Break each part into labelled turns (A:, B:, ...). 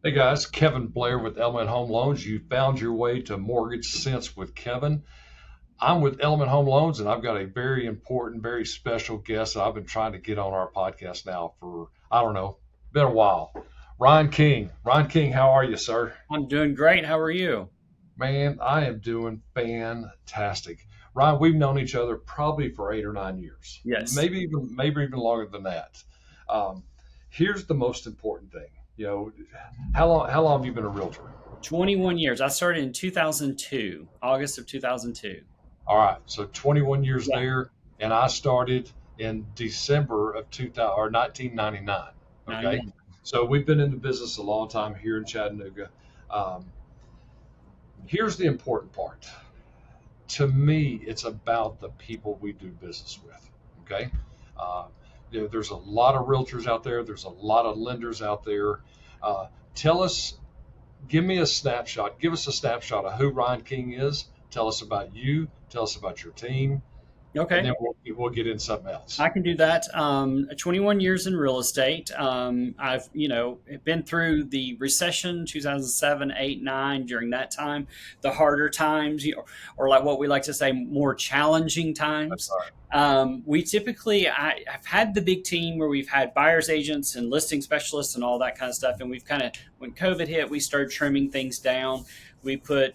A: Hey guys, Kevin Blair with Element Home Loans. You found your way to Mortgage Sense with Kevin. I'm with Element Home Loans, and I've got a very important, very special guest that I've been trying to get on our podcast now for, I don't know, been a while. Ryan King. Ryan King, how are you, sir?
B: I'm doing great. How are you?
A: Man, I am doing fantastic. Ryan, we've known each other probably for 8 or 9 years,
B: Yes.
A: maybe even longer than that. Um, Here's the most important thing. You know, how long have you been a realtor?
B: 21 years. I started in 2002, August of 2002.
A: All right, so 21 years
B: Yeah.
A: there, and I started in December of 2000 or 1999. Okay,
B: 99.
A: so we've been in the business a long time here in Chattanooga. Um, Here's the important part. To me, it's about the people we do business with. Okay, uh, there's a lot of realtors out there. There's a lot of lenders out there. Tell us, give me a snapshot. Give us a snapshot of who Ryan King is. Tell us about you. Tell us about your team, and
B: Okay.
A: then we'll get in something else.
B: I can do that. 21 years in real estate. I've, been through the recession, 2007, 8, 9, during that time, the harder times, or like what we like to say, more challenging
A: That's
B: times.
A: all right.
B: We typically, I've had the big team where we've had buyer's agents and listing specialists and all that kind of stuff. And we've kind of, when COVID hit, we started trimming things down. We put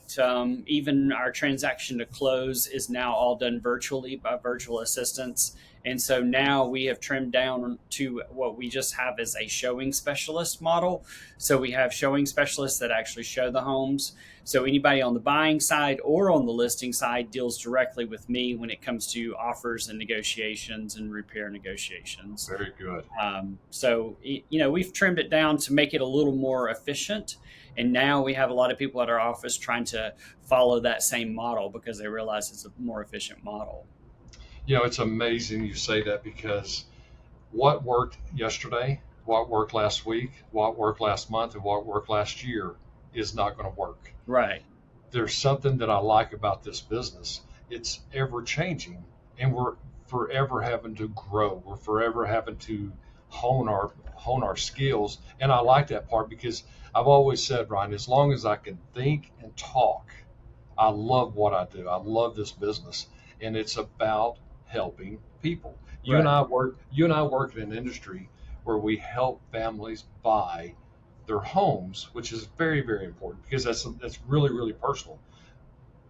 B: even our transaction to close is now all done virtually by virtual assistants. And so now we have trimmed down to what we just have as a showing specialist model. So we have showing specialists that actually show the homes. So anybody on the buying side or on the listing side deals directly with me when it comes to offers and negotiations and repair negotiations.
A: Very good.
B: We've trimmed it down to make it a little more efficient. And now we have a lot of people at our office trying to follow that same model because they realize it's a more efficient model.
A: It's amazing you say that because what worked yesterday, what worked last week, what worked last month, and what worked last year is not going to work.
B: Right.
A: There's something that I like about this business. It's ever changing, and we're forever having to grow. We're forever having to hone our skills, and I like that part because I've always said, Ryan, as long as I can think and talk, I love what I do. I love this business, and it's about helping people. You and
B: Right.
A: I work. You and I work in an industry where we help families buy their homes, which is very, very important because that's really, really personal.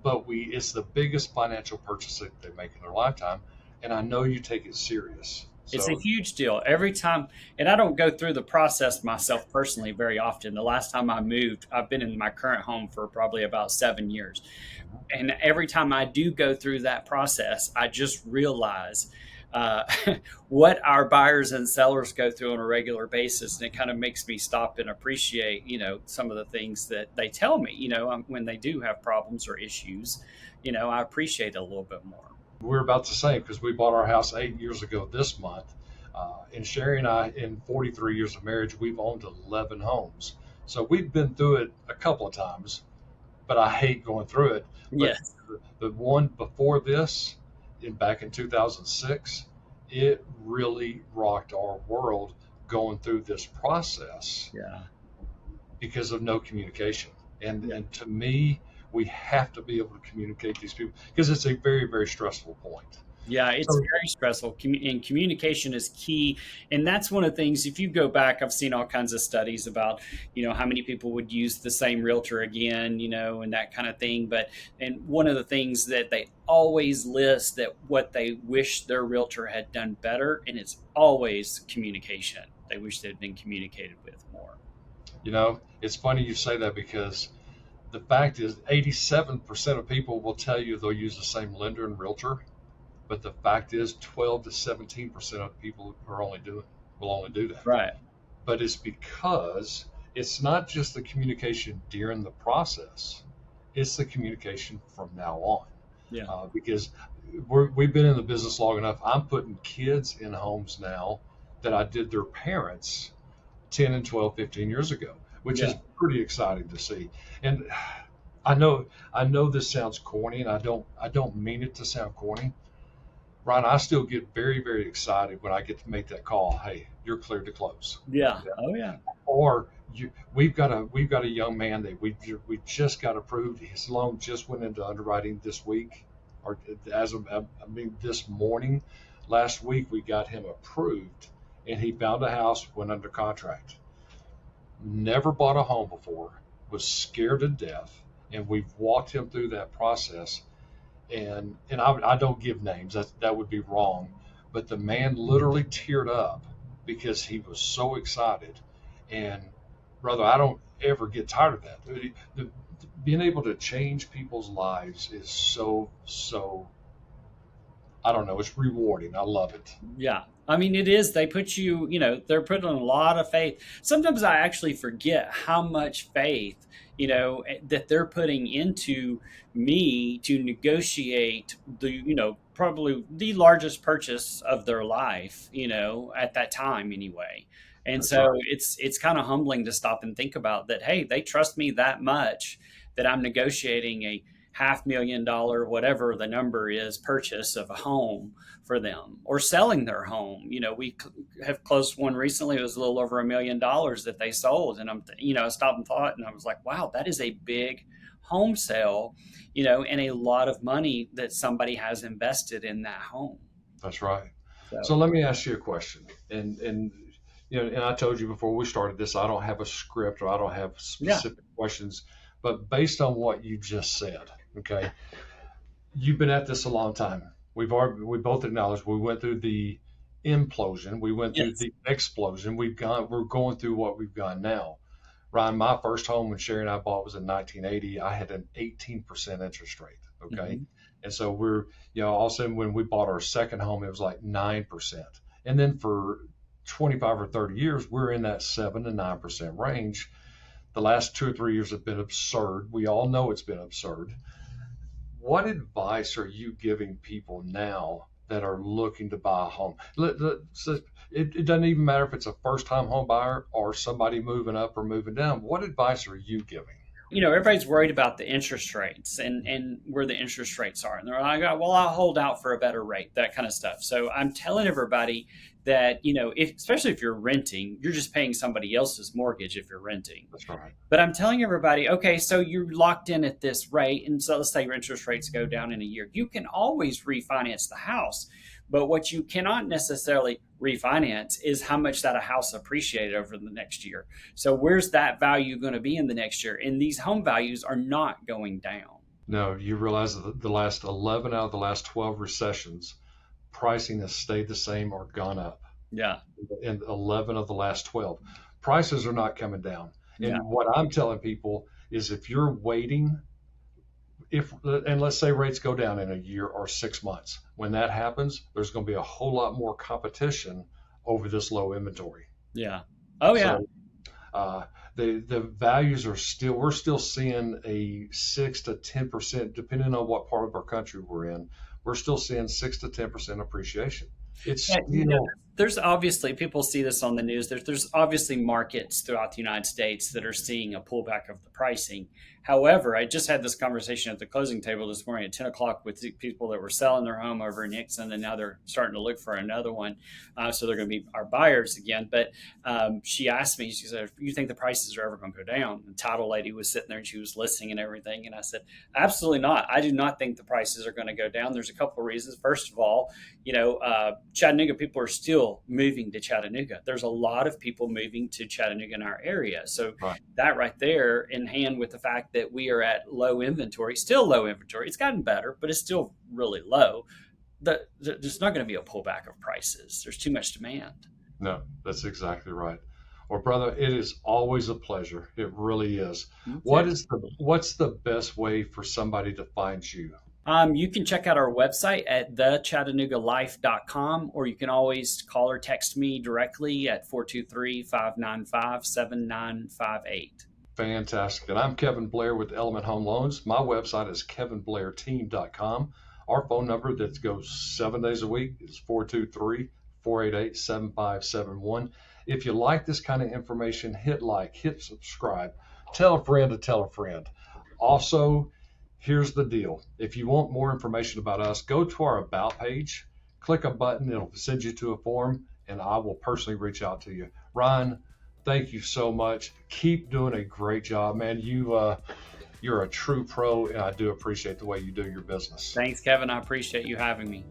A: But it's the biggest financial purchase that they make in their lifetime, and I know you take it serious.
B: It's a
A: So
B: huge deal every time. And I don't go through the process myself personally very often. The last time I moved, I've been in my current home for probably about 7 years. And every time I do go through that process, I just realize uh, what our buyers and sellers go through on a regular basis, and it kind of makes me stop and appreciate, some of the things that they tell me, when they do have problems or issues. I appreciate it a little bit more.
A: we're about the same because we bought our house 8 years ago this month. And Sherry and I, in 43 years of marriage, we've owned 11 homes. So we've been through it a couple of times, but I hate going through it. But
B: Yes.
A: the one before this, back in 2006, it really rocked our world going through this process
B: Yeah.
A: because of no communication. And
B: Yeah.
A: and to me, we have to be able to communicate these people because it's a very, very stressful point.
B: Yeah, it's
A: So
B: very stressful, and communication is key. And that's one of the things. If you go back, I've seen all kinds of studies about, how many people would use the same realtor again, and that kind of thing. And one of the things that they always list that what they wish their realtor had done better, and it's always communication. They wish they'd been communicated with more.
A: it's funny you say that because the fact is 87% of people will tell you they'll use the same lender and realtor, but the fact is 12 to 17% of people will only do that.
B: Right.
A: But it's because it's not just the communication during the process, it's the communication from now on.
B: Yeah.
A: Because we've been in the business long enough. I'm putting kids in homes now that I did their parents 10 and 12, 15 years ago, which is
B: Yeah.
A: pretty exciting to see. And I know this sounds corny, and I don't mean it to sound corny. Ron, I still get very, very excited when I get to make that call. Hey, you're cleared to close.
B: Yeah. Oh, yeah.
A: Or we've got a young man that we just got approved. His loan just went into underwriting this week, or as of I mean this morning. Last week we got him approved, and he found a house, went under contract. Never bought a home before, was scared to death, and we've walked him through that process. And I don't give names. That would be wrong. But the man literally teared up because he was so excited. And brother, I don't ever get tired of that. Being able to change people's lives is so, I don't know, it's rewarding. I love it.
B: Yeah. I mean, it is. They put you, they're putting a lot of faith. Sometimes I actually forget how much faith, that they're putting into me to negotiate probably the largest purchase of their life, at that time anyway. And
A: That's
B: so
A: right.
B: it's kind of humbling to stop and think about that. Hey, they trust me that much that I'm negotiating a $500,000, whatever the number is, purchase of a home for them, or selling their home. We have closed one recently. It was a little over $1 million that they sold, and I stopped and thought, and I was like, wow, that is a big home sale, and a lot of money that somebody has invested in that home.
A: That's right. So
B: So
A: let me ask you a question. And I told you before we started this, I don't have a script or I don't have
B: yeah,
A: specific questions, but based on what you just said, okay, you've been at this a long time. We both acknowledged we went through the implosion, we went through
B: yes,
A: the explosion. We're going through what we've gone now. Ryan, my first home when Sherry and I bought was in 1980. I had an 18% interest rate. Okay.
B: hmm
A: And so all of a sudden when we bought our second home, it was like 9%. And then for 25 or 30 years, we're in that 7 to 9% range. The last 2 or 3 years have been absurd. We all know it's been absurd. What advice are you giving people now that are looking to buy a home? So it doesn't even matter if it's a first time home buyer or somebody moving up or moving down. What advice are you giving?
B: everybody's worried about the interest rates and where the interest rates are. And they're like, well, I'll hold out for a better rate, that kind of stuff. So I'm telling everybody that, especially if you're renting, you're just paying somebody else's mortgage if you're renting.
A: That's right.
B: But I'm telling everybody, okay, so you're locked in at this rate. And so let's say your interest rates go down in a year. You can always refinance the house. But what you cannot necessarily refinance is how much that a house appreciated over the next year. So where's that value going to be in the next year? And these home values are not going down.
A: No, you realize that the last 11 out of the last 12 recessions, pricing has stayed the same or gone up
B: Yeah.
A: in 11 of the last 12. Prices are not coming down.
B: Yeah.
A: And what I'm telling people is if you're waiting, and let's say rates go down in a year or 6 months, when that happens, there's going to be a whole lot more competition over this low inventory.
B: Yeah. Oh, yeah.
A: So uh, the values are still, we're still seeing a 6 to 10%, depending on what part of our country we're in. We're still seeing 6 to 10% appreciation.
B: Yeah,
A: It's, you know,
B: there's obviously people see this on the news. There's obviously markets throughout the United States that are seeing a pullback of the pricing. However, I just had this conversation at the closing table this morning at 10 o'clock with the people that were selling their home over in Nixon, and now they're starting to look for another one. So they're going to be our buyers again. But she asked me, she said, "You think the prices are ever going to go down?" The title lady was sitting there and she was listening and everything, and I said, "Absolutely not. I do not think the prices are going to go down. There's a couple of reasons. First of all, Chattanooga people are still moving to Chattanooga. There's a lot of people moving to Chattanooga in our area. So
A: right.
B: that right there, in hand with the fact that we are at low inventory, still low inventory. It's gotten better, but it's still really low. There's not going to be a pullback of prices. There's too much demand."
A: No, that's exactly right. Well, brother, it is always a pleasure. It really is.
B: Okay.
A: What's the best way for somebody to find you?
B: You can check out our website at thechattanooga.life.com, or you can always call or text me directly at 423-595-7958.
A: Fantastic. And I'm Kevin Blair with Element Home Loans. My website is kevinblairteam.com. Our phone number that goes 7 days a week is 423-488-7571. If you like this kind of information, hit like, hit subscribe, tell a friend to tell a friend. Also, here's the deal. If you want more information about us, go to our About page, click a button, it'll send you to a form, and I will personally reach out to you. Ryan, Thank you so much. Keep doing a great job, man. You're a true pro, and I do appreciate the way you do your business.
B: Thanks, Kevin. I appreciate you having me.